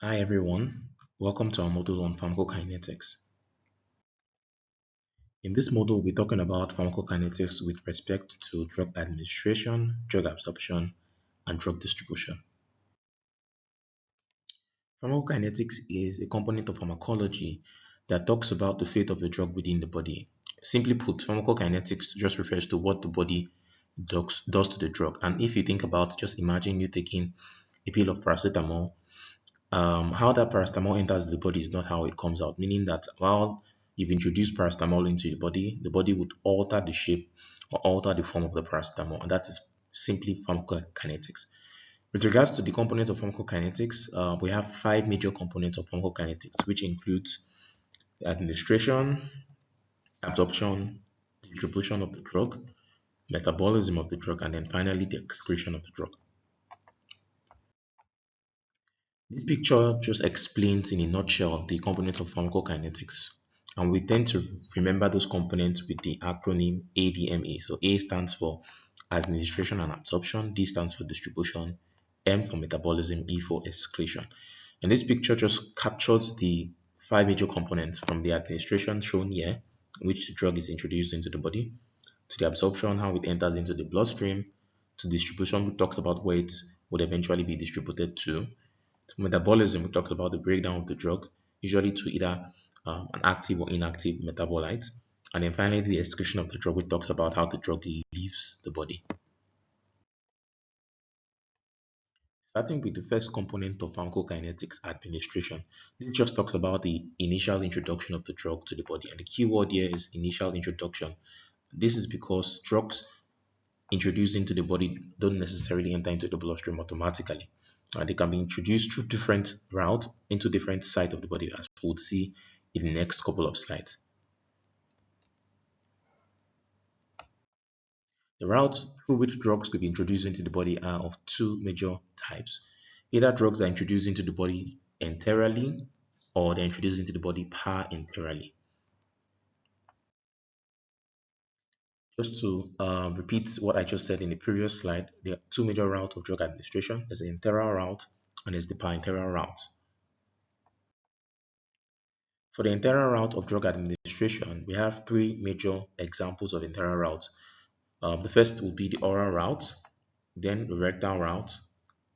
Hi everyone, welcome to our module on pharmacokinetics. In this module, we'll be talking about pharmacokinetics with respect to drug administration, drug absorption, and drug distribution. Pharmacokinetics is a component of pharmacology that talks about the fate of a drug within the body. Simply put, pharmacokinetics just refers to what the body does to the drug. And if you think about, just imagine you taking a pill of paracetamol. How that paracetamol enters the body is not how it comes out, meaning that while you've introduced paracetamol into the body would alter the shape or alter the form of the paracetamol, and that is simply pharmacokinetics. With regards to the components of pharmacokinetics, we have five major components of pharmacokinetics, which includes administration, absorption, distribution of the drug, metabolism of the drug, and then finally the excretion of the drug. This picture just explains in a nutshell the components of pharmacokinetics. And we tend to remember those components with the acronym ADME. So A stands for administration and absorption, D stands for distribution, M for metabolism, E for excretion. And this picture just captures the five major components from the administration shown here, which the drug is introduced into the body, to the absorption, how it enters into the bloodstream, to distribution, we talked about where it would eventually be distributed to metabolism, we talked about the breakdown of the drug, usually to either an active or inactive metabolite. And then finally, the excretion of the drug, we talked about how the drug leaves the body. Starting with the first component of pharmacokinetics, administration. This just talks about the initial introduction of the drug to the body. And the key word here is initial introduction. This is because drugs introduced into the body don't necessarily enter into the bloodstream automatically. They can be introduced through different routes into different sites of the body, as we'll see in the next couple of slides. The routes through which drugs could be introduced into the body are of two major types. Either drugs are introduced into the body enterally or they're introduced into the body parenterally. Just to repeat what I just said in the previous slide, there are two major routes of drug administration. There's the enteral route and there's the parenteral route. For the enteral route of drug administration, we have three major examples of enteral routes. The first will be the oral route, then the rectal route,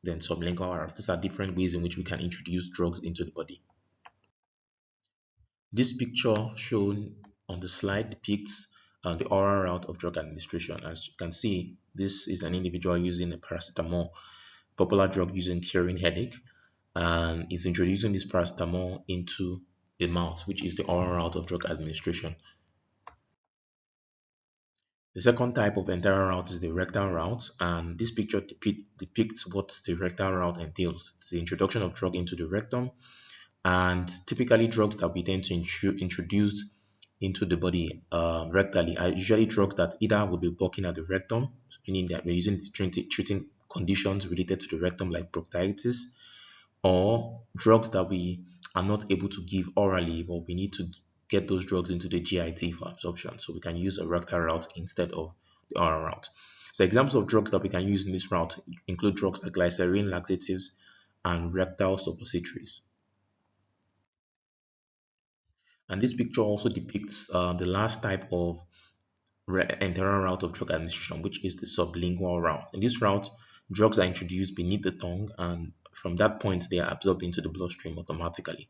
then sublingual route. These are different ways in which we can introduce drugs into the body. This picture shown on the slide depicts the oral route of drug administration. As you can see, this is an individual using a paracetamol, popular drug used in curing headache, and is introducing this paracetamol into the mouth, which is the oral route of drug administration. The second type of enteral route is the rectal route, and this picture depicts what the rectal route entails. It's the introduction of drug into the rectum, and typically drugs that we tend to introduce into the body rectally are usually drugs that either will be blocking at the rectum, meaning that we're using it to treating conditions related to the rectum like proctitis, or drugs that we are not able to give orally, but we need to get those drugs into the GIT for absorption. So we can use a rectal route instead of the oral route. So examples of drugs that we can use in this route include drugs like glycerin laxatives and rectal suppositories. And this picture also depicts the last type of enteral route of drug administration, which is the sublingual route. In this route, drugs are introduced beneath the tongue, and from that point, they are absorbed into the bloodstream automatically.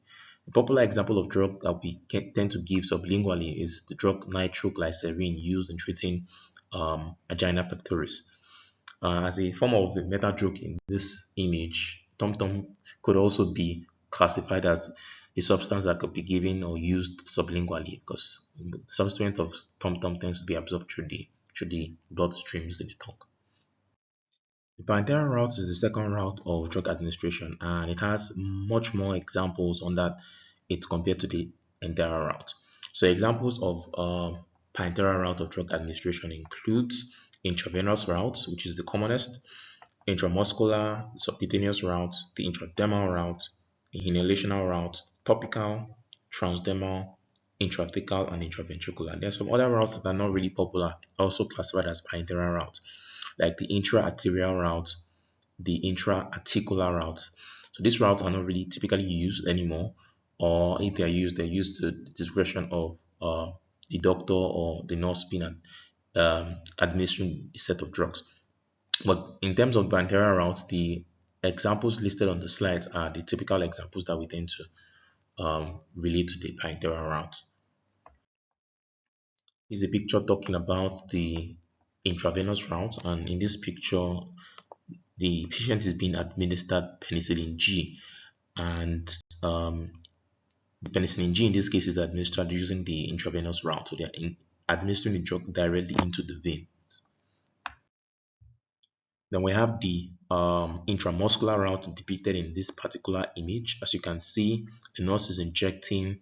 A popular example of drug that we tend to give sublingually is the drug nitroglycerin used in treating angina pectoris. As a form of the meta joke in this image, Tom Tom could also be classified as a substance that could be given or used sublingually because the substance of Tom Tom tends to be absorbed through the blood streams in the tongue. The parenteral route is the second route of drug administration and it has much more examples on that it compared to the enteral route. So examples of parenteral route of drug administration includes intravenous routes, which is the commonest, intramuscular, subcutaneous route, the intradermal route, the inhalational route, topical, transdermal, intrathecal, and intraventricular. There are some other routes that are not really popular, also classified as parenteral routes, like the intra-arterial route, the intra-articular route. So these routes are not really typically used anymore, or if they are used, they're used to the discretion of the doctor or the nurse being administering a set of drugs. But in terms of bilateral routes, the examples listed on the slides are the typical examples that we tend to relate to the bilateral routes. Is a picture talking about the intravenous route, and in this picture, the patient is being administered penicillin G, and the penicillin G in this case is administered using the intravenous route, so they are administering the drug directly into the vein. Then we have the intramuscular route depicted in this particular image. As you can see, the nurse is injecting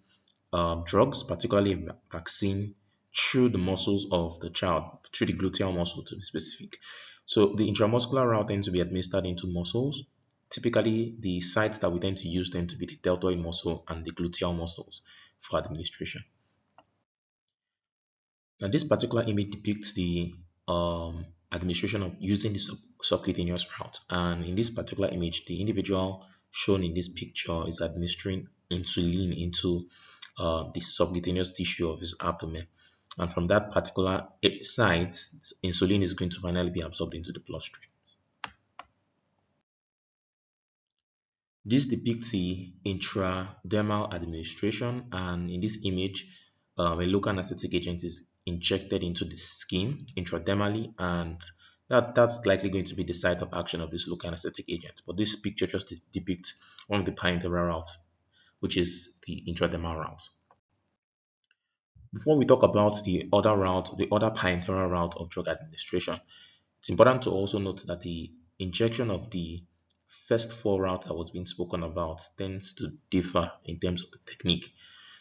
drugs, particularly vaccine, through the muscles of the child, through the gluteal muscle to be specific. So the intramuscular route tends to be administered into muscles. Typically, the sites that we tend to use tend to be the deltoid muscle and the gluteal muscles for administration. Now, this particular image depicts the administration of using the subcutaneous route. And in this particular image, the individual shown in this picture is administering insulin into the subcutaneous tissue of his abdomen. And from that particular site, insulin is going to finally be absorbed into the bloodstream. This depicts the intradermal administration, and in this image, a local anesthetic agent is injected into the skin intradermally, and that's likely going to be the site of action of this local anesthetic agent. But this picture just depicts one of the parenteral routes, which is the intradermal route. Before we talk about the other route, the other parenteral route of drug administration, it's important to also note that the injection of the first four route that was being spoken about tends to differ in terms of the technique.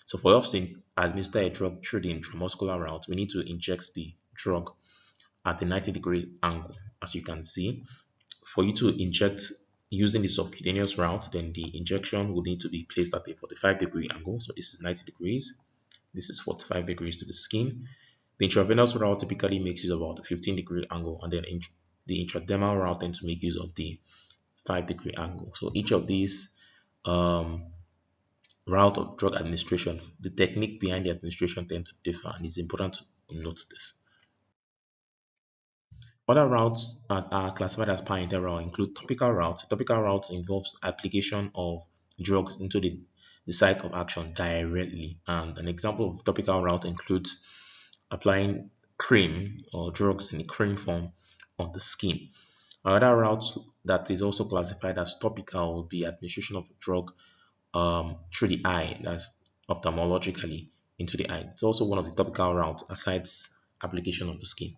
So for us to administer a drug through the intramuscular route, we need to inject the drug at a 90-degree angle, as you can see. For you to inject using the subcutaneous route, then the injection would need to be placed at a 45-degree angle. So this is 90 degrees. This is 45 degrees to the skin. The intravenous route typically makes use of about the 15-degree angle, and then the intradermal route tends to make use of the 5-degree angle. So each of these um, route of drug administration, the technique behind the administration tend to differ, and it's important to note this. Other routes that are classified as parenteral include topical routes. Topical routes involves application of drugs into the site of action directly, and an example of topical route includes applying cream or drugs in a cream form on the skin. Another route that is also classified as topical would be administration of a drug through the eye, that's ophthalmologically into the eye. It's also one of the topical routes aside application on the skin.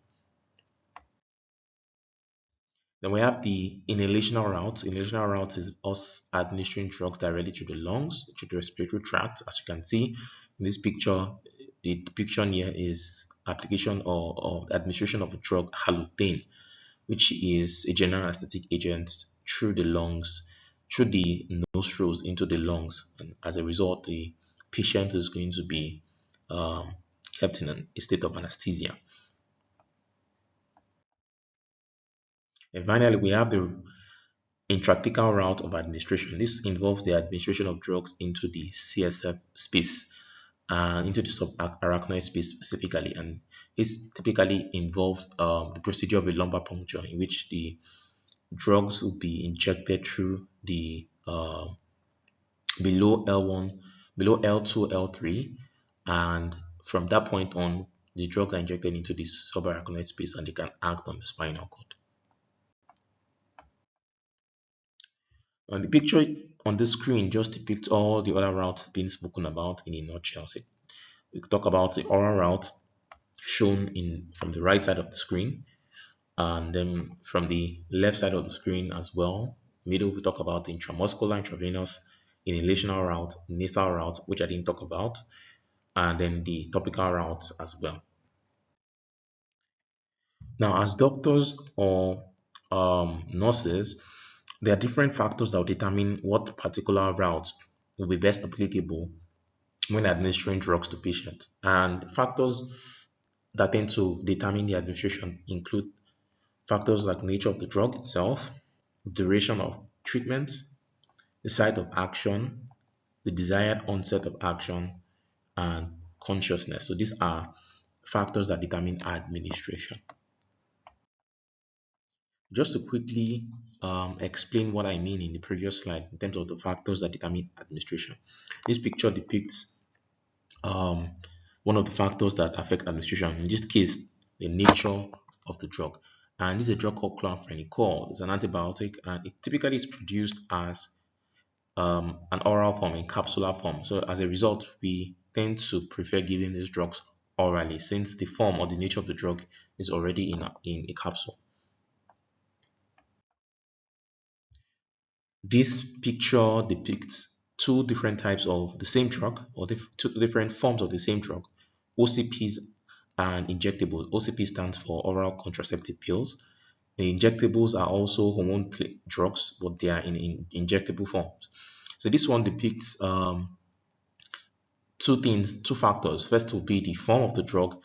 Then we have the inhalational route. Inhalational route is us administering drugs directly to the lungs, to the respiratory tract. As you can see in this picture, the depiction here is application or administration of a drug halothane, which is a general anesthetic agent through the lungs, through the nostrils into the lungs. And as a result, the patient is going to be um, kept in a state of anesthesia. And finally, we have the intrathecal route of administration. This involves the administration of drugs into the CSF space, into the subarachnoid space specifically, and this typically involves the procedure of a lumbar puncture, in which the drugs will be injected through the below L1, below L2, L3, and from that point on, the drugs are injected into the subarachnoid space and they can act on the spinal cord. And the picture on the screen just depicts all the other routes being spoken about in a nutshell. So we could talk about the oral route shown in from the right side of the screen, and then from the left side of the screen as well. Middle, we talk about the intramuscular, intravenous, inhalational route, nasal route, which I didn't talk about, and then the topical routes as well. Now, as doctors or nurses, there are different factors that will determine what particular route will be best applicable when administering drugs to patients. And factors that tend to determine the administration include factors like nature of the drug itself, duration of treatment, the site of action, the desired onset of action, and consciousness. So these are factors that determine administration. Just to quickly explain what I mean in the previous slide in terms of the factors that determine administration. This picture depicts um, one of the factors that affect administration. In this case, the nature of the drug. And this is a drug called chloramphenicol. It's an antibiotic, and it typically is produced as an oral form, in capsular form. So as a result, we tend to prefer giving these drugs orally since the form or the nature of the drug is already in a capsule. This picture depicts two different types of the same drug or two different forms of the same drug, OCPs and injectables. OCP stands for oral contraceptive pills. The injectables are also hormone drugs, but they are in injectable forms. So this one depicts two things, two factors. First will be the form of the drug,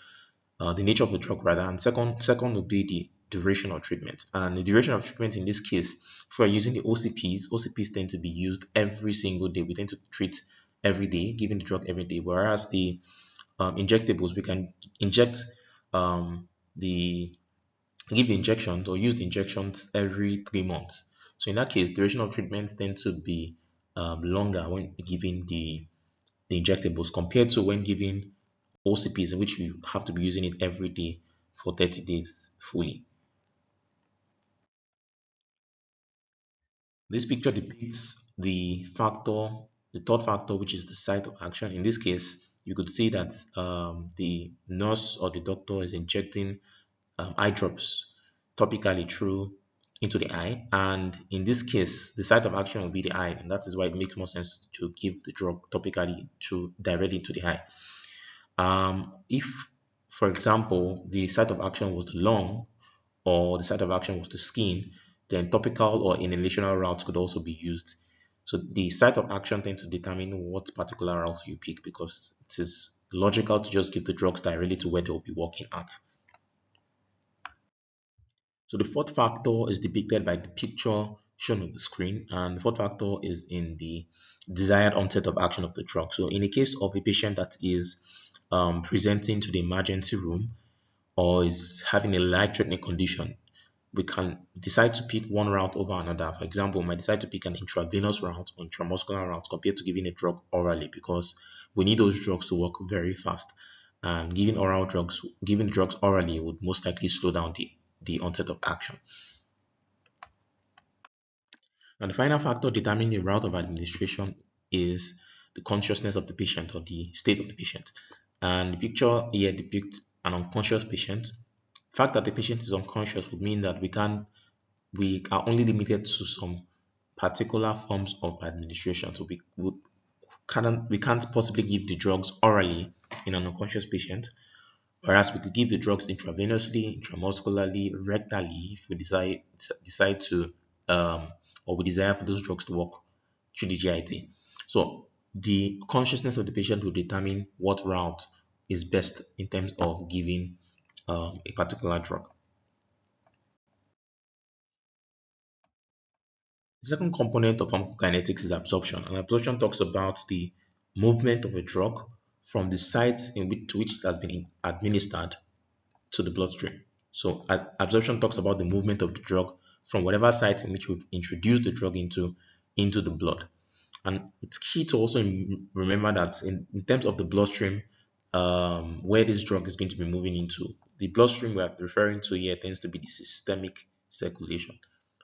the nature of the drug rather, and second will be the duration of treatment. And the duration of treatment in this case, if we're using the OCPs tend to be used every single day. We tend to treat every day, giving the drug every day, whereas the injectables, we can inject the give the injections or use the injections every 3 months. So in that case, duration of treatment tends to be longer when giving the injectables compared to when giving OCPs, in which you have to be using it every day for 30 days fully. This picture depicts the third factor, which is the site of action. In this case, you could see that the nurse or the doctor is injecting eye drops topically through into the eye, and in this case, the site of action will be the eye, and that is why it makes more sense to give the drug topically to directly to the eye. If, for example, the site of action was the lung or the site of action was the skin, then topical or inhalational routes could also be used. So the site of action tends to determine what particular route you pick because it is logical to just give the drugs directly to where they will be working at. So the fourth factor is depicted by the picture shown on the screen, and the fourth factor is in the desired onset of action of the drug. So in the case of a patient that is presenting to the emergency room or is having a life-threatening condition, we can decide to pick one route over another. For example, we might decide to pick an intravenous route or intramuscular route compared to giving a drug orally because we need those drugs to work very fast. And giving drugs orally would most likely slow down the onset of action. And the final factor determining the route of administration is the consciousness of the patient or the state of the patient. And the picture here depicts an unconscious patient. The fact that the patient is unconscious would mean that we are only limited to some particular forms of administration. So we can't possibly give the drugs orally in an unconscious patient, whereas we could give the drugs intravenously, intramuscularly, rectally if we decide to or we desire for those drugs to work through the GIT. So the consciousness of the patient will determine what route is best in terms of giving a particular drug. The second component of pharmacokinetics is absorption, and absorption talks about the movement of a drug from the site to which it has been administered to the bloodstream. So absorption talks about the movement of the drug from whatever site in which we've introduced the drug into the blood. And it's key to also remember that in terms of the bloodstream, where this drug is going to be moving into, the bloodstream we are referring to here tends to be the systemic circulation.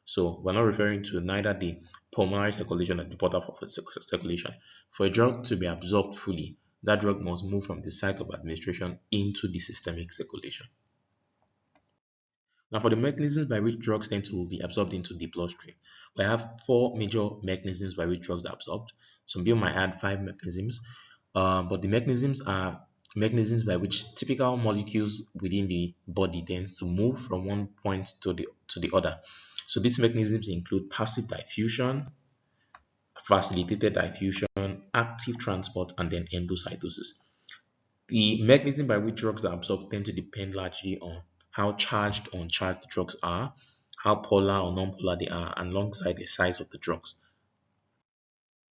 So we're not referring to neither the pulmonary circulation or the portal circulation. For a drug to be absorbed fully, that drug must move from the site of administration into the systemic circulation. Now, for the mechanisms by which drugs tend to be absorbed into the bloodstream, we have four major mechanisms by which drugs are absorbed. Some people might add five mechanisms, but the mechanisms are mechanisms by which typical molecules within the body tends to move from one point to the other. So these mechanisms include passive diffusion, facilitated diffusion, active transport, and then endocytosis. The mechanism by which drugs are absorbed tend to depend largely on how charged or uncharged drugs are, how polar or non-polar they are, and alongside the size of the drugs.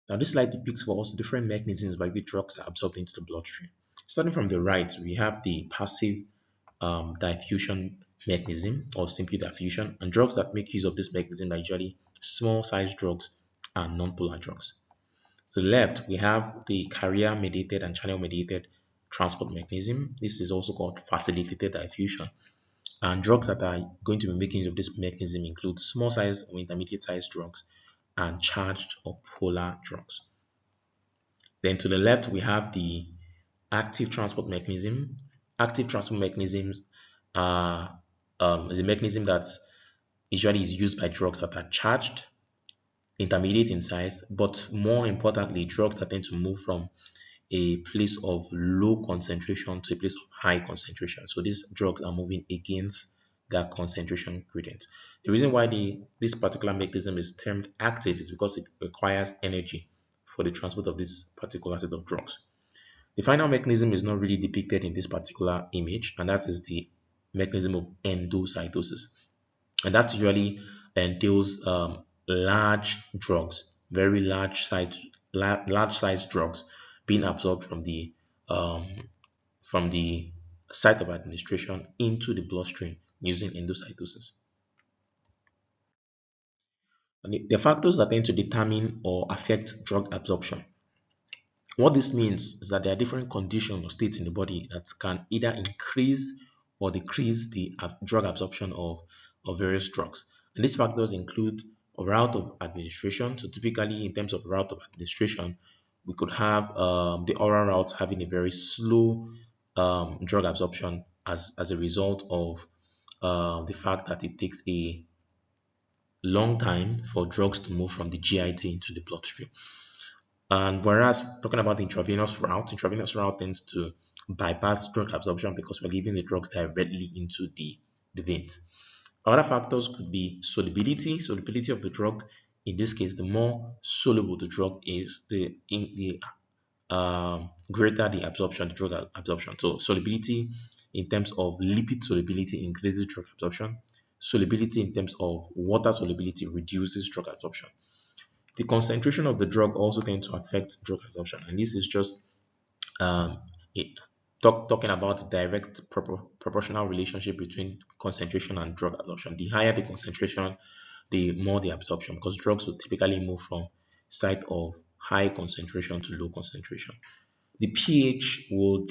Now, this slide depicts for us different mechanisms by which drugs are absorbed into the bloodstream. Starting from the right, we have the passive diffusion mechanism, or simply diffusion, and drugs that make use of this mechanism are usually small sized drugs and non-polar drugs. To the left, we have the carrier mediated and channel mediated transport mechanism. This is also called facilitated diffusion. And drugs that are going to be making use of this mechanism include small size or intermediate size drugs and charged or polar drugs. Then to the left, we have the active transport mechanism. Active transport mechanisms are is a mechanism that usually is used by drugs that are charged, intermediate in size, but more importantly, drugs that tend to move from a place of low concentration to a place of high concentration. So these drugs are moving against that concentration gradient. The reason why this particular mechanism is termed active is because it requires energy for the transport of this particular set of drugs. The final mechanism is not really depicted in this particular image, and that is the mechanism of endocytosis. And that usually entails large drugs, very large size drugs being absorbed um, from the site of administration into the bloodstream using endocytosis. And the factors that tend to determine or affect drug absorption. What this means is that there are different conditions or states in the body that can either increase or decrease the drug absorption of various drugs. And these factors include a route of administration. So typically in terms of route of administration, we could have the oral route having a very slow drug absorption as a result of the fact that it takes a long time for drugs to move from the GIT into the bloodstream. And whereas talking about the intravenous route tends to bypass drug absorption because we're giving the drugs directly into the veins. Other factors could be solubility. Solubility of the drug. In this case, the more soluble the drug is, the greater the absorption, the drug absorption. So solubility in terms of lipid solubility increases drug absorption. Solubility in terms of water solubility reduces drug absorption. The concentration of the drug also tends to affect drug absorption, and this is just um, it, talking about the direct proportional relationship between concentration and drug absorption. The higher the concentration, the more the absorption, because drugs will typically move from site of high concentration to low concentration. The pH would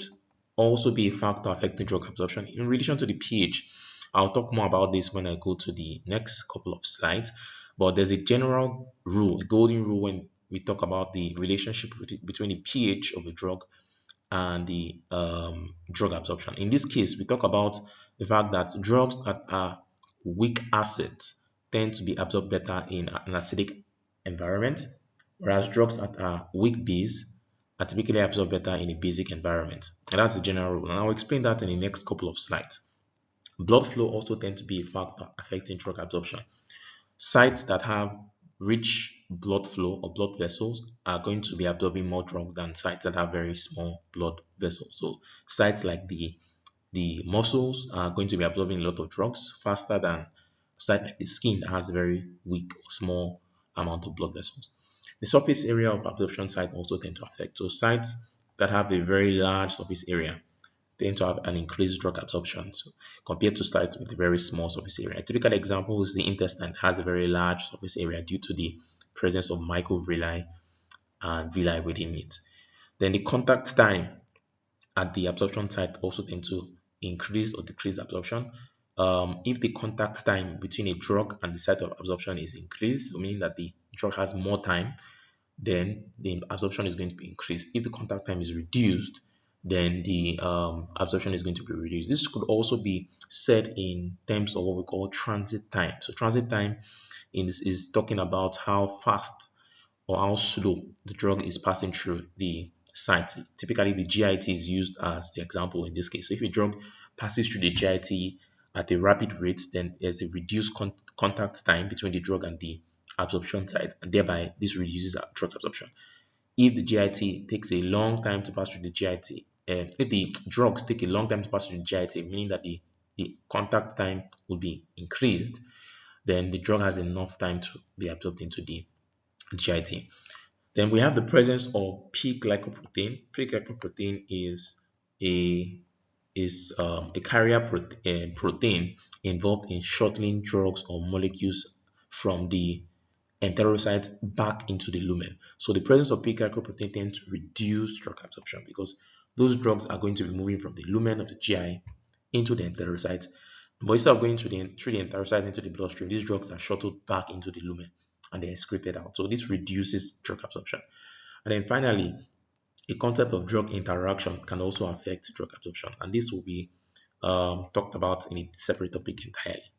also be a factor affecting drug absorption. In relation to the pH, I'll talk more about this when I go to the next couple of slides. But there's a general rule, a golden rule when we talk about the relationship between the pH of a drug and the drug absorption. In this case, we talk about the fact that drugs that are weak acids tend to be absorbed better in an acidic environment, whereas drugs that are weak base are typically absorbed better in a basic environment. And that's the general rule. And I'll explain that in the next couple of slides. Blood flow also tends to be a factor affecting drug absorption. Sites that have rich blood flow or blood vessels are going to be absorbing more drug than sites that have very small blood vessels. So sites like the muscles are going to be absorbing a lot of drugs faster than site like the skin that has a very weak or small amount of blood vessels. The surface area of absorption site also tend to affect. So sites that have a very large surface area tend to have an increased drug absorption, so compared to sites with a very small surface area. A typical example is the intestine has a very large surface area due to the presence of microvilli and villi within it. Then the contact time at the absorption site also tend to increase or decrease absorption. If the contact time between a drug and the site of absorption is increased, meaning that the drug has more time, then the absorption is going to be increased. If the contact time is reduced, then the absorption is going to be reduced. This could also be said in terms of what we call transit time. So transit time is talking about how fast or how slow the drug is passing through the site. Typically, the GIT is used as the example in this case. So if a drug passes through the GIT at a rapid rate, then there's a reduced contact time between the drug and the absorption site, and thereby this reduces drug absorption. If the GIT takes a long time to pass through the GIT, if the drugs take a long time to pass through the GIT, meaning that the contact time will be increased, then the drug has enough time to be absorbed into the GIT. Then we have the presence of P-glycoprotein. P-glycoprotein a a carrier protein involved in shuttling drugs or molecules from the enterocyte back into the lumen. So the presence of P-glycoprotein tends to reduce drug absorption because those drugs are going to be moving from the lumen of the GI into the enterocyte. But instead of going through the enterocyte into the bloodstream, these drugs are shuttled back into the lumen and they're excreted out. So this reduces drug absorption. And then finally, a concept of drug interaction can also affect drug absorption. And this will be talked about in a separate topic entirely.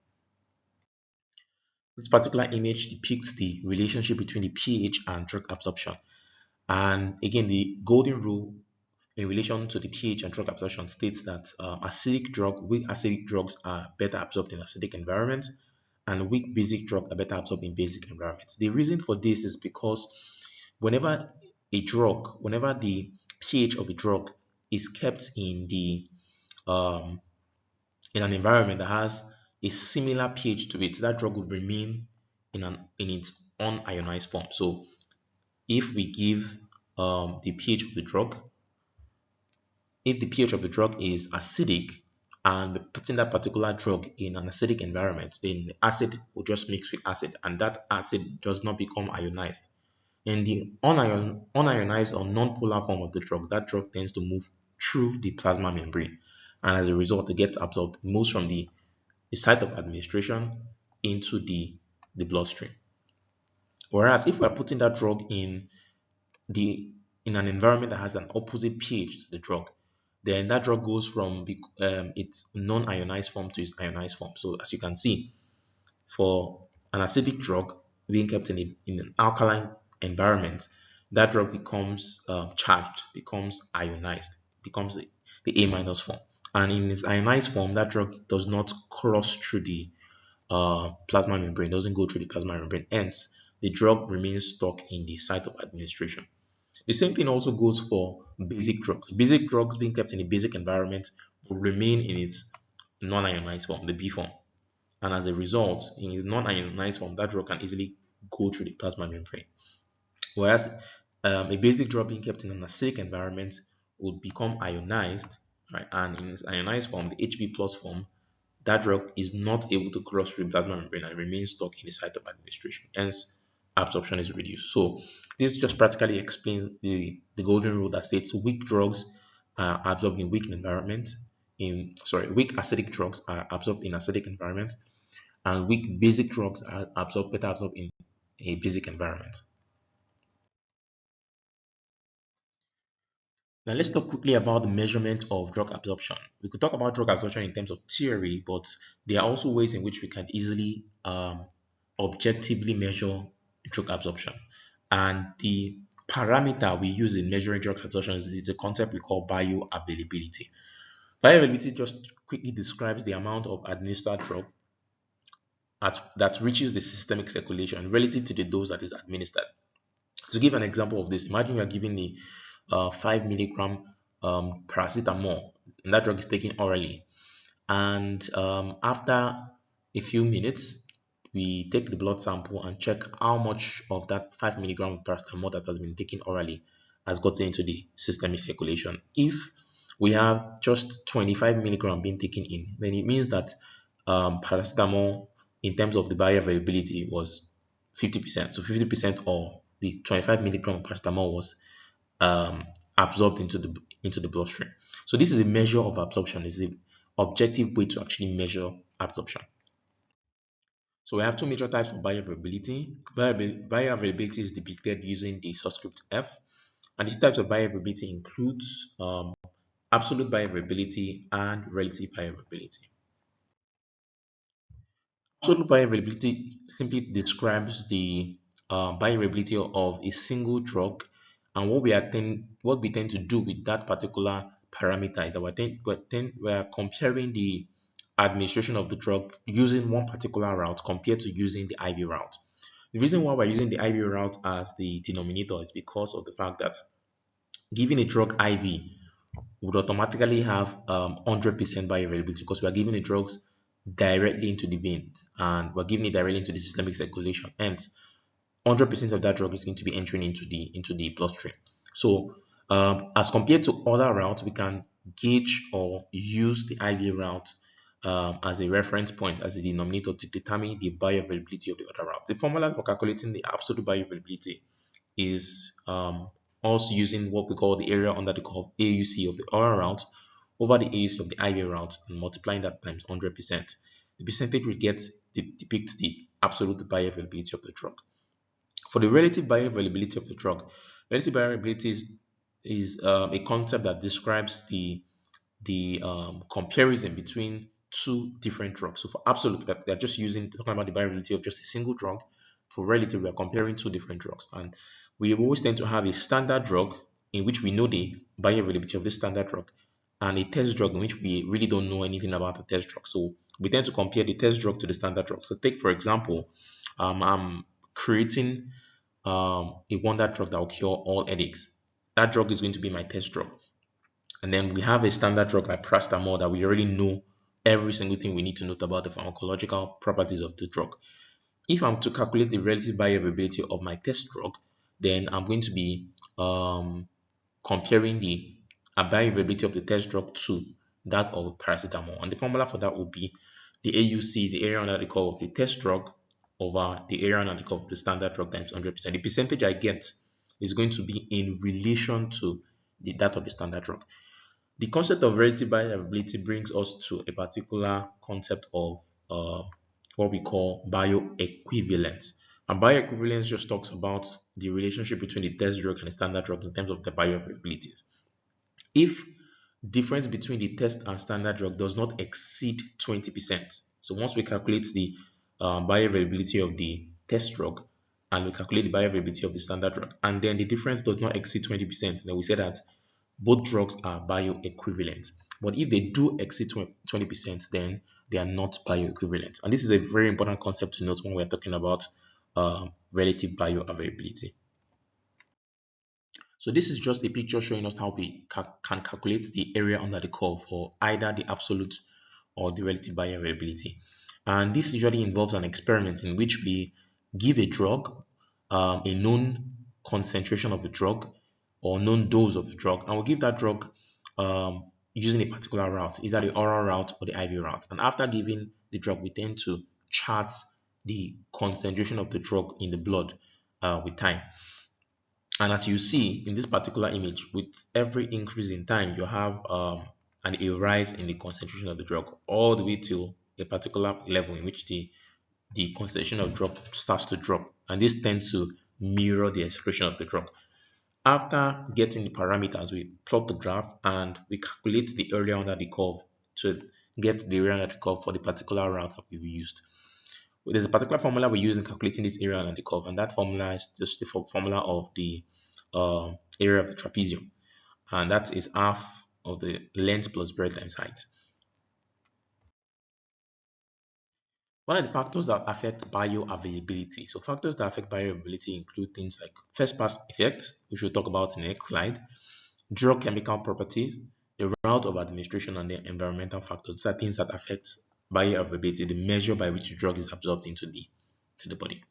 This particular image depicts the relationship between the pH and drug absorption. And again, the golden rule in relation to the pH and drug absorption states that weak acidic drugs are better absorbed in acidic environments, and weak basic drugs are better absorbed in basic environments. The reason for this is because whenever whenever the pH of a drug is kept um, in an environment that has a similar pH to it, that drug will remain in its unionized form. So if we give the pH of the drug, if the pH of the drug is acidic and putting that particular drug in an acidic environment, then the acid will just mix with acid and that acid does not become ionized. In the unionized or non-polar form of the drug, that drug tends to move through the plasma membrane. And as a result, it gets absorbed, moves from the site of administration into the bloodstream. Whereas if we're putting that drug the in an environment that has an opposite pH to the drug, then that drug goes from its non-ionized form to its ionized form. So as you can see, for an acidic drug being kept in an alkaline environment, that drug becomes charged, becomes ionized, becomes the A minus form. And in its ionized form, that drug does not cross through the plasma membrane, doesn't go through the plasma membrane. Hence, the drug remains stuck in the site of administration. The same thing also goes for basic drugs. Basic drugs being kept in a basic environment will remain in its non-ionized form, the B form. And as a result, in its non-ionized form, that drug can easily go through the plasma membrane. Whereas a basic drug being kept in an acidic environment would become ionized, right? And in its ionized form, the Hb plus form, that drug is not able to cross through the plasma membrane and remains stuck in the site of administration. Hence, absorption is reduced. So this just practically explains the golden rule that states weak drugs are absorbed in weak environment. Weak acidic drugs are absorbed in acidic environment, and weak basic drugs are better absorbed in a basic environment. Now let's talk quickly about the measurement of drug absorption. We could talk about drug absorption in terms of theory, but there are also ways in which we can easily objectively measure drug absorption. And the parameter we use in measuring drug absorption is a concept we call bioavailability. Bioavailability just quickly describes the amount of administered drug that reaches the systemic circulation relative to the dose that is administered. To give an example of this, imagine you are giving a 5 milligram paracetamol, and that drug is taken orally. And after a few minutes, we take the blood sample and check how much of that 5 milligram of paracetamol that has been taken orally has gotten into the systemic circulation. If we have just 25 milligram being taken in, then it means that paracetamol, in terms of the bioavailability, was 50%. So 50% of the 25 milligram of paracetamol was absorbed into the bloodstream. So this is a measure of absorption. It's an objective way to actually measure absorption. So we have two major types of bioavailability. Bioavailability is depicted using the subscript F, and these types of bioavailability includes absolute bioavailability and relative bioavailability. Absolute bioavailability simply describes the bioavailability of a single drug, and what we tend to do with that particular parameter is that we are comparing the administration of the drug using one particular route compared to using the IV route. The reason why we're using the IV route as the denominator is because of the fact that giving a drug IV would automatically have 100% bioavailability because we are giving the drugs directly into the veins and we're giving it directly into the systemic circulation. Hence, 100% of that drug is going to be entering into the bloodstream. So as compared to other routes, we can gauge or use the IV route as a reference point, as a denominator to determine the bioavailability of the other route. The formula for calculating the absolute bioavailability is also using what we call the area under the curve AUC of the oral route over the AUC of the IV route and multiplying that times 100%. The percentage we get depicts the absolute bioavailability of the drug. For the relative bioavailability of the drug, relative bioavailability is a concept that describes the comparison between two different drugs. So for absolute, they're just talking about the bioavailability of just a single drug. For relative, we are comparing two different drugs, and we always tend to have a standard drug in which we know the bioavailability of this standard drug, and a test drug in which we really don't know anything about the test drug. So we tend to compare the test drug to the standard drug. So take for example, I'm creating a wonder drug that will cure all headaches. That drug is going to be my test drug. And then we have a standard drug like paracetamol that we already know every single thing we need to note about the pharmacological properties of the drug. If I'm to calculate the relative bioavailability of my test drug, then I'm going to be comparing the bioavailability of the test drug to that of paracetamol. And the formula for that would be the AUC, the area under the curve of the test drug, over the area under the curve of the standard drug times 100%. The percentage I get is going to be in relation to that of the standard drug. The concept of relative bioavailability brings us to a particular concept of what we call bioequivalence. And bioequivalence just talks about the relationship between the test drug and the standard drug in terms of the bioavailabilities. If difference between the test and standard drug does not exceed 20%, so once we calculate the bioavailability of the test drug and we calculate the bioavailability of the standard drug, and then the difference does not exceed 20%, then we say that both drugs are bioequivalent. But if they do exceed 20%, then they are not bioequivalent. And this is a very important concept to note when we're talking about relative bioavailability. So this is just a picture showing us how we can calculate the area under the curve for either the absolute or the relative bioavailability. And this usually involves an experiment in which we give a drug a known concentration of the drug or known dose of the drug, and we'll give that drug using a particular route, either the oral route or the IV route. And after giving the drug, we tend to chart the concentration of the drug in the blood with time. And as you see in this particular image, with every increase in time, you have a rise in the concentration of the drug all the way to a particular level in which the concentration of drug starts to drop. And this tends to mirror the expression of the drug. After getting the parameters, we plot the graph and we calculate the area under the curve to get the area under the curve for the particular route that we've used. There's a particular formula we use in calculating this area under the curve, and that formula is just the formula of the area of the trapezium, and that is half of the length plus breadth times height. What are the factors that affect bioavailability? So factors that affect bioavailability include things like first pass effect, which we'll talk about in the next slide, drug chemical properties, the route of administration, and the environmental factors. These are things that affect bioavailability, the measure by which the drug is absorbed into the body.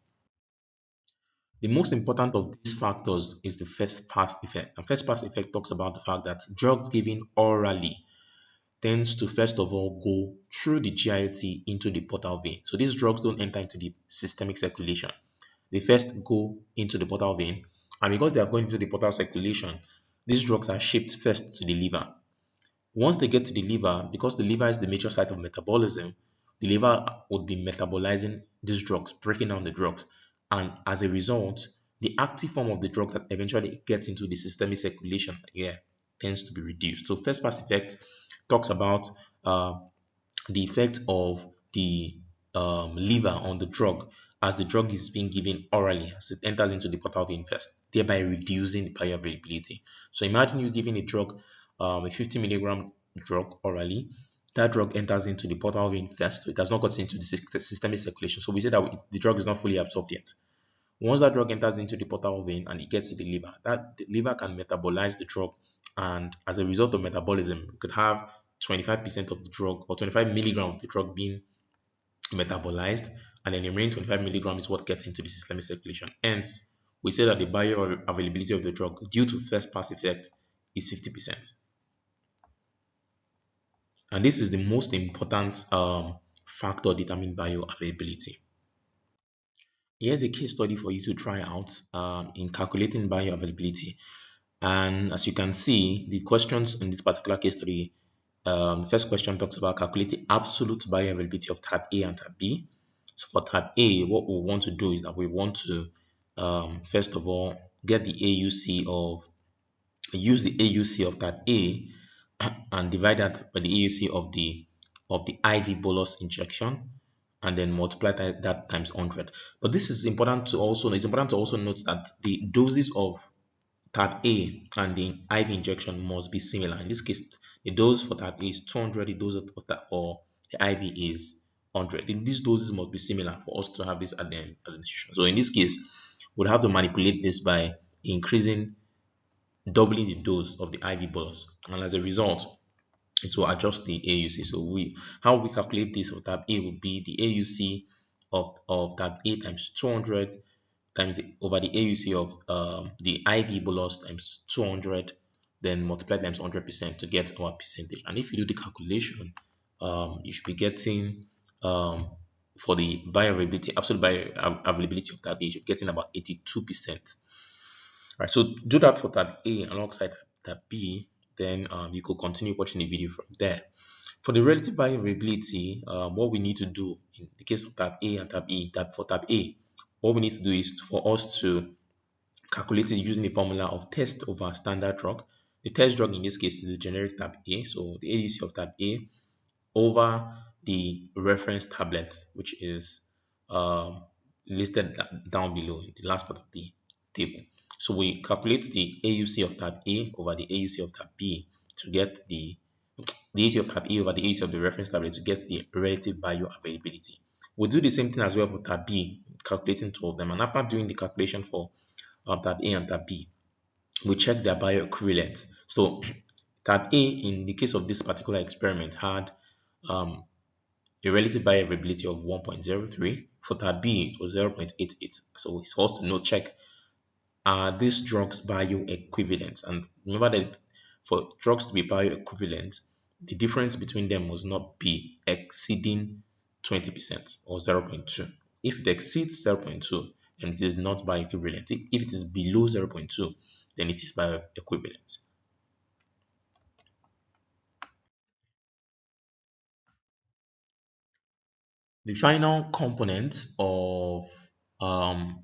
The most important of these factors is the first pass effect. And first pass effect talks about the fact that drugs given orally tends to first of all go through the GIT into the portal vein. So these drugs don't enter into the systemic circulation. They first go into the portal vein, and because they are going into the portal circulation, these drugs are shipped first to the liver. Once they get to the liver, because the liver is the major site of metabolism, the liver would be metabolizing these drugs, breaking down the drugs. And as a result, the active form of the drug that eventually gets into the systemic circulation tends to be reduced. So first pass effect talks about the effect of the liver on the drug as the drug is being given orally as it enters into the portal vein first, thereby reducing the bioavailability. So imagine you giving a drug, a 50 milligram drug orally. That drug enters into the portal vein first, so it has not gotten into the systemic circulation. So we say that the drug is not fully absorbed yet. Once that drug enters into the portal vein and it gets to the liver, that the liver can metabolize the drug, and as a result of metabolism, you could have 25% of the drug or 25 milligrams of the drug being metabolized, and then the remaining 25 milligram is what gets into the systemic circulation. Hence, we say that the bioavailability of the drug due to first pass effect is 50%. And this is the most important factor determining bioavailability. Here's a case study for you to try out in calculating bioavailability. And as you can see, the questions in this particular case study, the first question talks about calculating absolute bioavailability of type A and type B. So for type A, what we want to do is that we want to, first of all, get the AUC of, use the AUC of type A and divide that by the AUC of the IV bolus injection, and then multiply that times 100. But this is important to also, it's important to also note that the doses of type A and the IV injection must be similar. In this case, the dose for type A is 200, the dose for the IV is 100. These doses must be similar for us to have this at the administration. So in this case, we'll have to manipulate this by increasing, doubling the dose of the IV bolus. And as a result, it will adjust the AUC. So how we calculate this for type A would be the AUC of type A times 200 times over the AUC of the IV bolus times 200, then multiply times 100% to get our percentage. And if you do the calculation, you should be getting for the bioavailability, absolute bioavailability of type A, you should be getting about 82%. Right, so do that for tab A alongside tab B, then you could continue watching the video from there. For the relative bioavailability, what we need to do in the case of tab A and tab E, for tab A, what we need to do is for us to calculate it using the formula of test over standard drug. The test drug in this case is the generic tab A, so the AUC of tab A over the reference tablets, which is um, listed down below in the last part of the table. So we calculate the AUC of tab A over the AUC of tab B to get the AUC of tab A over the AUC of the reference tablet to get the relative bioavailability. We'll do the same thing as well for tab B, calculating two of them. And after doing the calculation for tab A and tab B, we check their bioequivalence. So tab A, in the case of this particular experiment, had um, a relative bioavailability of 1.03. For tab B, it was 0.88. So it's also to note, check, are these drugs bioequivalent? And remember that for drugs to be bioequivalent, the difference between them must not be exceeding 20% or 0.2. If it exceeds 0.2, then it is not bioequivalent. If it is below 0.2, then it is bioequivalent. The final component of um,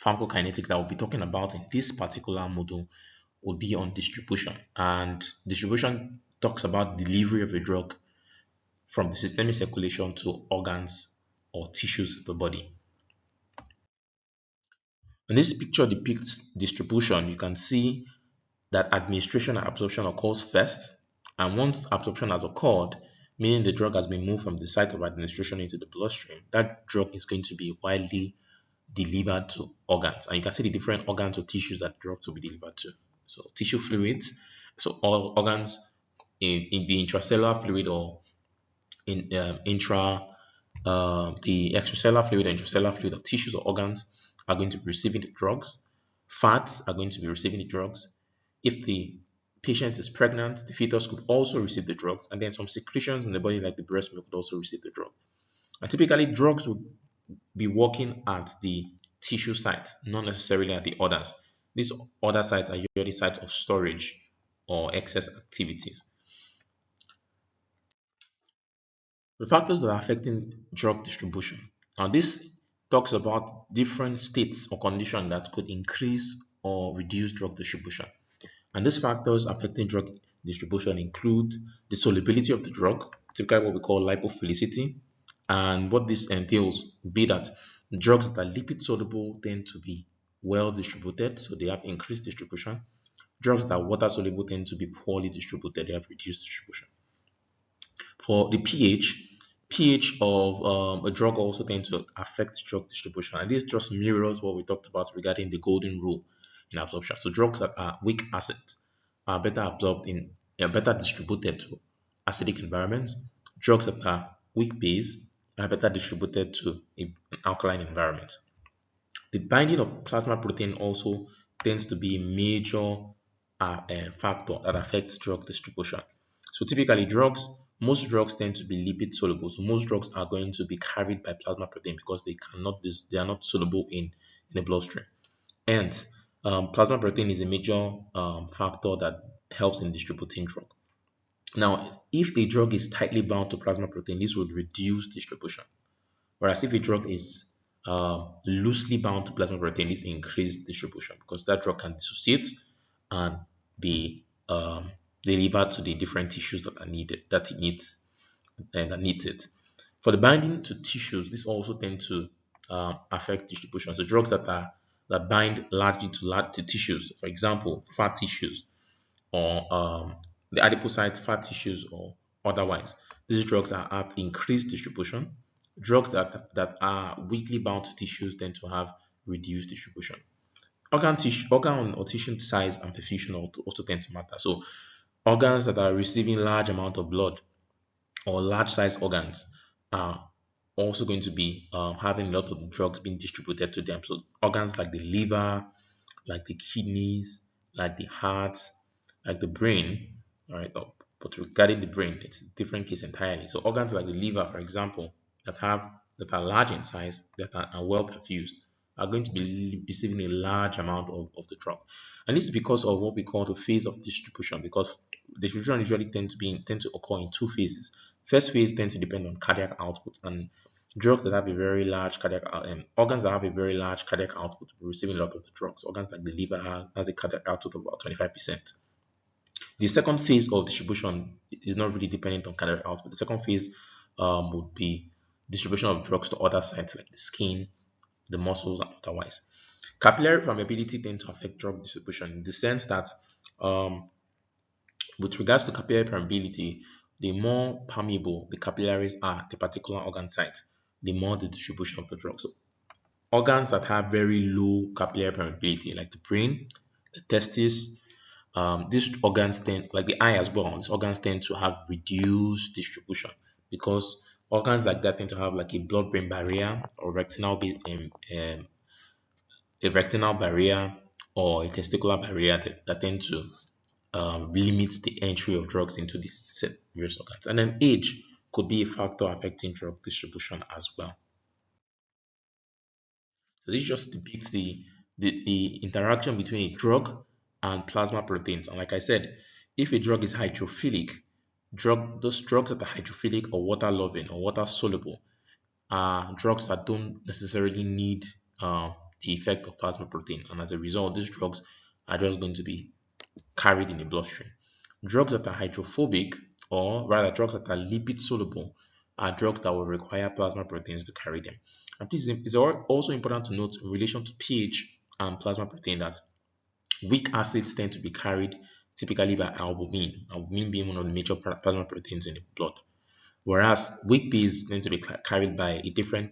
pharmacokinetics that we'll be talking about in this particular module would be on distribution. And distribution talks about delivery of a drug from the systemic circulation to organs or tissues of the body. And this picture depicts distribution. You can see that administration and absorption occurs first. And once absorption has occurred, meaning the drug has been moved from the site of administration into the bloodstream, that drug is going to be widely delivered to organs. And you can see the different organs or tissues that drugs will be delivered to. So tissue fluids, so all organs in the intracellular fluid or in the extracellular fluid and intracellular fluid of tissues or organs are going to be receiving the drugs. Fats are going to be receiving the drugs. If the patient is pregnant, the fetus could also receive the drugs, and then some secretions in the body like the breast milk could also receive the drug. And typically drugs would be working at the tissue site, not necessarily at the others. These other sites are usually sites of storage or excess activities. The factors that are affecting drug distribution. Now, this talks about different states or conditions that could increase or reduce drug distribution. And these factors affecting drug distribution include the solubility of the drug, typically what we call lipophilicity. And what this entails would be that drugs that are lipid soluble tend to be well distributed, so they have increased distribution. Drugs that are water soluble tend to be poorly distributed, they have reduced distribution. For the pH of a drug also tends to affect drug distribution. And this just mirrors what we talked about regarding the golden rule in absorption. So drugs that are weak acids are better absorbed better distributed to acidic environments. Drugs that are weak base are better distributed to an alkaline environment. The binding of plasma protein also tends to be a major factor that affects drug distribution. So typically most drugs tend to be lipid soluble. So most drugs are going to be carried by plasma protein because they are not soluble in the bloodstream. Hence, plasma protein is a major factor that helps in distributing drug. Now, if a drug is tightly bound to plasma protein, this would reduce distribution. Whereas if a drug is loosely bound to plasma protein, this increased distribution because that drug can dissociate and be delivered to the different tissues that are needed that it needs and that needs it. For the binding to tissues, this also tends to affect distribution. So drugs that bind largely to tissues, for example, fat tissues or the adipocytes, fat tissues, or otherwise. These drugs have increased distribution. Drugs that are weakly bound to tissues tend to have reduced distribution. Organ or tissue size and perfusion also tend to matter. So organs that are receiving large amount of blood or large size organs are also going to be having a lot of drugs being distributed to them. So organs like the liver, like the kidneys, like the heart, like the brain, all right? But regarding the brain, it's a different case entirely. So organs like the liver, for example, that are large in size, are well perfused, are going to be receiving a large amount of the drug. And this is because of what we call the phase of distribution, because distribution usually tend to occur in two phases. First phase tends to depend on cardiac output, and drugs that have a very large organs that have a very large cardiac output will receiving a lot of the drugs. Organs like the liver has a cardiac output of about 25%. The second phase of distribution is not really dependent on cardiac output. The second phase would be distribution of drugs to other sites like the skin, the muscles, and otherwise. Capillary permeability tend to affect drug distribution in the sense that um, with regards to capillary permeability, the more permeable the capillaries are at a particular organ site, the more the distribution of the drug. So organs that have very low capillary permeability, like the brain, the testes, these organs tend, like the eye as well, these organs tend to have reduced distribution because organs like that tend to have like a blood-brain barrier or a retinal barrier or a testicular barrier that tend to limit the entry of drugs into these various organs. And then age could be a factor affecting drug distribution as well. So this just depicts the interaction between a drug and plasma proteins. And like I said, if a drug is hydrophilic, those drugs that are hydrophilic or water loving or water soluble are drugs that don't necessarily need the effect of plasma protein. And as a result, these drugs are just going to be carried in the bloodstream. Drugs that are hydrophobic, or rather drugs that are lipid soluble, are drugs that will require plasma proteins to carry them. And please, it's also important to note in relation to pH and plasma protein that weak acids tend to be carried typically by albumin being one of the major plasma proteins in the blood, whereas weak bases tend to be carried by a different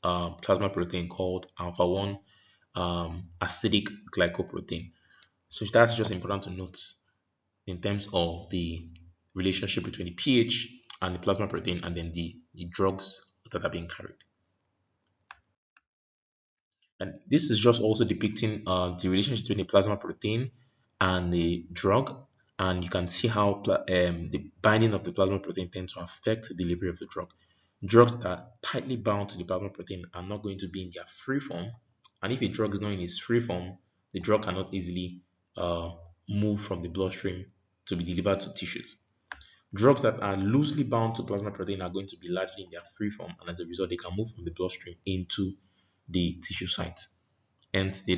plasma protein called alpha 1 acidic glycoprotein. So that's just important to note in terms of the relationship between the pH and the plasma protein and then the drugs that are being carried. And this is just also depicting the relationship between the plasma protein and the drug. And you can see how the binding of the plasma protein tends to affect the delivery of the drug. Drugs that are tightly bound to the plasma protein are not going to be in their free form. And if a drug is not in its free form, the drug cannot easily uh, move from the bloodstream to be delivered to tissues. Drugs that are loosely bound to plasma protein are going to be largely in their free form, and as a result, they can move from the bloodstream into the tissue site. Hence, their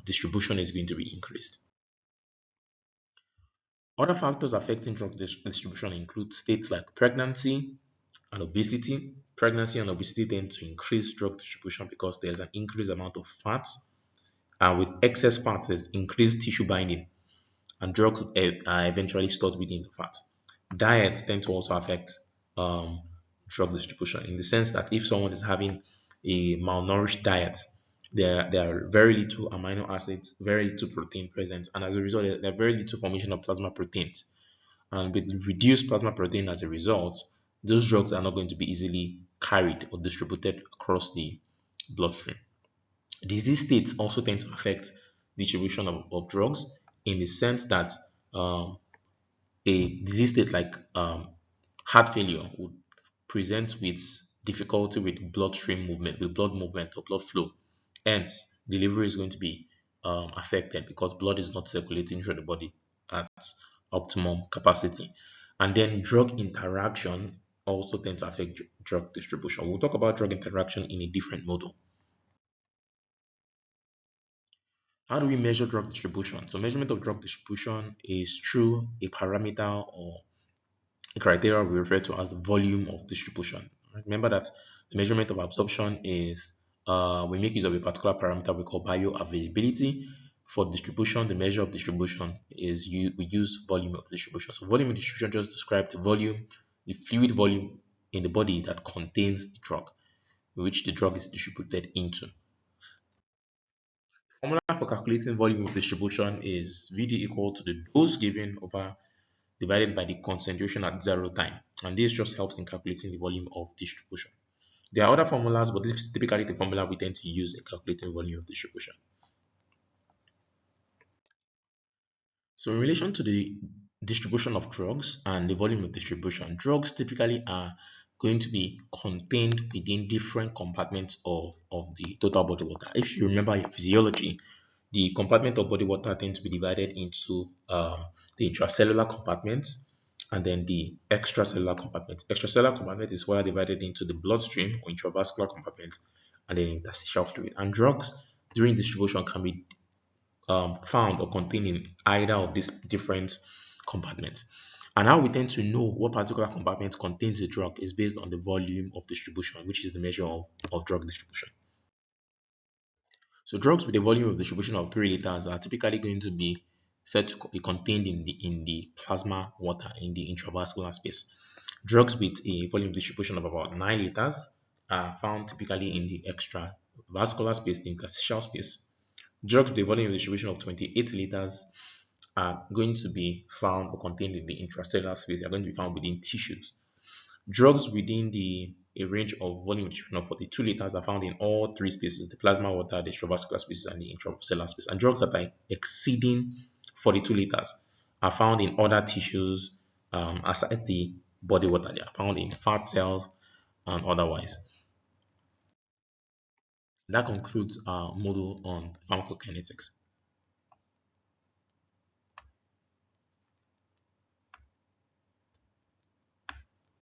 distribution is going to be increased. Other factors affecting drug distribution include states like pregnancy and obesity. Pregnancy and obesity tend to increase drug distribution because there's an increased amount of fat, and with excess fat, there's increased tissue binding, and drugs are eventually stored within the fat. Diets tend to also affect um, drug distribution in the sense that if someone is having a malnourished diet, there are very little amino acids, very little protein present, and as a result, there are very little formation of plasma proteins. And with reduced plasma protein as a result, those drugs are not going to be easily carried or distributed across the bloodstream. Disease states also tend to affect distribution of drugs in the sense that um, a disease state like heart failure would present with difficulty with bloodstream movement, with blood movement or blood flow. Hence, delivery is going to be affected because blood is not circulating through the body at optimum capacity. And then drug interaction also tend to affect drug distribution. We'll talk about drug interaction in a different model. How do we measure drug distribution? So measurement of drug distribution is through a parameter or a criteria we refer to as the volume of distribution. Right? Remember that the measurement of absorption is we make use of a particular parameter we call bioavailability. For distribution, the measure of distribution is we use volume of distribution. So volume of distribution just describes the volume, the fluid volume in the body that contains the drug, which the drug is distributed into. Formula for calculating volume of distribution is VD equal to the dose given over divided by the concentration at zero time. And this just helps in calculating the volume of distribution. There are other formulas, but this is typically the formula we tend to use in calculating volume of distribution. So in relation to the distribution of drugs and the volume of distribution, drugs typically are going to be contained within different compartments of the total body water. If you remember your physiology, the compartment of body water tends to be divided into the intracellular compartments and then the extracellular compartment. Extracellular compartment is further divided into the bloodstream or intravascular compartment and then interstitial fluid. And drugs during distribution can be found or contained in either of these different compartments. And how we tend to know what particular compartment contains the drug is based on the volume of distribution, which is the measure of drug distribution. So drugs with a volume of distribution of 3 liters are typically going to be said to be contained in the plasma water in the intravascular space. Drugs with a volume distribution of about 9 liters are found typically in the extravascular space, the interstitial space. Drugs with a volume distribution of 28 liters are going to be found or contained in the intracellular space. They are going to be found within tissues. Drugs within the a range of volume distribution of 42 liters are found in all three spaces: the plasma water, the extravascular spaces, and the intracellular space. And drugs that are exceeding 42 liters are found in other tissues aside the body water. They are found in fat cells and otherwise. That concludes our module on pharmacokinetics.